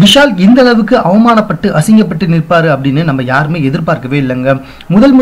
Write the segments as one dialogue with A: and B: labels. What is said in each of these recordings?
A: விஷால் இந்த அளவுக்கு அவமானப்பட்டு அசிங்கப்பட்டு நிற்பாரு அப்படின்னு நம்ம யாருமே எதிர்பார்க்கவே இல்லைங்க.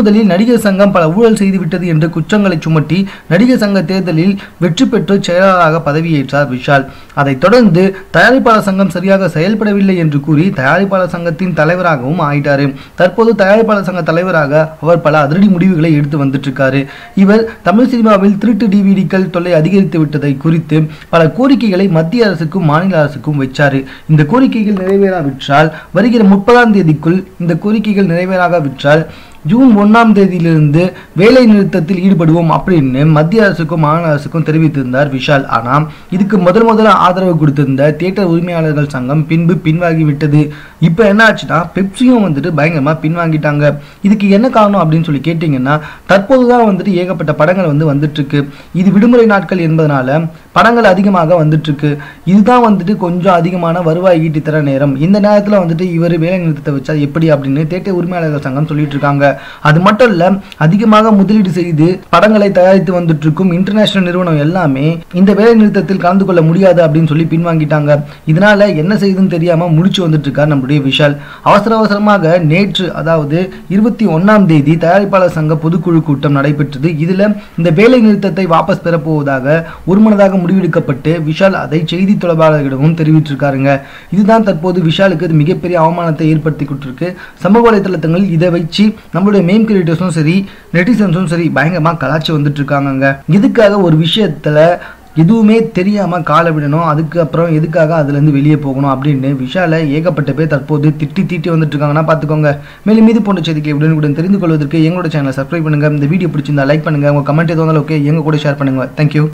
A: முதலில் நடிகர் சங்கம் பல ஊழல் செய்துவிட்டது என்று குற்றங்களை சுமட்டி நடிகர் சங்க தேர்தலில் வெற்றி பெற்று செயலாளராக பதவியேற்றார் விஷால். அதைத் தொடர்ந்து தயாரிப்பாளர் சங்கம் சரியாக செயல்படவில்லை என்று கூறி தயாரிப்பாளர் சங்கத்தின் தலைவராகவும் ஆயிட்டாரு. தற்போது தயாரிப்பாளர் சங்க தலைவராக அவர் பல அதிரடி முடிவுகளை எடுத்து வந்துட்டு இருக்காரு. இவர் தமிழ் சினிமாவில் திருட்டு டிவிடிக்கள் தொல்லை அதிகரித்து விட்டதை குறித்து பல கோரிக்கைகளை மத்திய அரசுக்கும் மாநில அரசுக்கும் வச்சாரு. இந்த கோரிக்கைகள் நிறைவேறாவிட்டால் வருகிற 30ஆம் தேதிக்குள் இந்த கோரிக்கைகள் நிறைவேறாவிட்டால் ஜூன் 1ஆம் தேதியிலிருந்து வேலை நிறுத்தத்தில் ஈடுபடுவோம் அப்படின்னு மத்திய அரசுக்கும் மாநில அரசுக்கும் தெரிவித்திருந்தார் விஷால். ஆனால் இதுக்கு முதல்ல ஆதரவு கொடுத்திருந்த தியேட்டர் உரிமையாளர்கள் சங்கம் பின்பு பின்வாங்கிவிட்டது. இப்போ என்ன ஆச்சுன்னா பெப்சியும் பயங்கரமா பின்வாங்கிட்டாங்க. இதுக்கு என்ன காரணம் அப்படின்னு சொல்லி கேட்டீங்கன்னா, தற்போதுதான் ஏகப்பட்ட படங்கள் வந்துட்டு இருக்கு. இது விடுமுறை நாட்கள் என்பதனால படங்கள் அதிகமாக வந்துட்டு இருக்கு. இதுதான் கொஞ்சம் அதிகமான வருவாய் ஈட்டி தர நேரம். இந்த நேரத்தில் இவர் வேலை நிறுத்தத்தை வச்சா எப்படி அப்படின்னு தியேட்டர் உரிமையாளர்கள் சங்கம் சொல்லிட்டு இருக்காங்க. அது மட்டும் இல்ல, அதிகமாக முதலீடு செய்து படங்களை தயாரித்து வந்துட்டு இருக்கும் இன்டர்நேஷனல் நிறுவனம் எல்லாமே இந்த வேலை நிறுத்தத்தில் கலந்து கொள்ள முடியாது அப்படின்னு சொல்லி பின்வாங்கிட்டாங்க. இதனால என்ன செய்யுதுன்னு தெரியாம முடிச்சு வந்துட்டு இருக்கார் நம்முடைய விஷால். அவசரமாக நேற்று, அதாவது 21ஆம் தேதி தயாரிப்பாளர் சங்க பொதுக்குழு கூட்டம் நடைபெற்றது. இதுல இந்த வேலை நிறுத்தத்தை வாபஸ் பெறப்போவதாக ஒருமனதாக முடிவெடுக்கப்பட்டு விஷால் அதை செய்தி தொடர்பாளர்களிடமும் தெரிவித்திருக்காருங்க. இதுதான் தற்போது விஷாலுக்கு மிகப்பெரிய அவமானத்தை ஏற்படுத்தி கொடுத்திருக்கு. சமூக வலைதளத்தில் இதை வச்சு நம்மளுடைய மெயின் கிரியேட்டர்ஸும் சரி, நெட்டிசன்ஸும் சரி பயங்கரமா கலாச்சி வந்துட்டு இருக்காங்க. இதுக்காக ஒரு விஷயத்துல எதுவுமே தெரியாம காலை விடணும், அதுக்கப்புறம் எதுக்காக அதுல இருந்து வெளியே போகணும் அப்படின்னு விஷால ஏகப்பட்ட பேர் தற்போது திட்டி வந்துட்டு இருக்காங்கன்னா பாத்துக்கோங்க. மேலும் இது போன்ற செய்திகளை உடனுக்குடன் தெரிந்து கொள்வதற்கு எங்களோட சேனலை சப்ஸ்கிரைப் பண்ணுங்க. இந்த வீடியோ பிடிச்சிருந்தா லைக் பண்ணுங்க. உங்க கமெண்ட் எதுவும் ஓகே எங்க கூட ஷேர் பண்ணுங்க. தேங்க்யூ.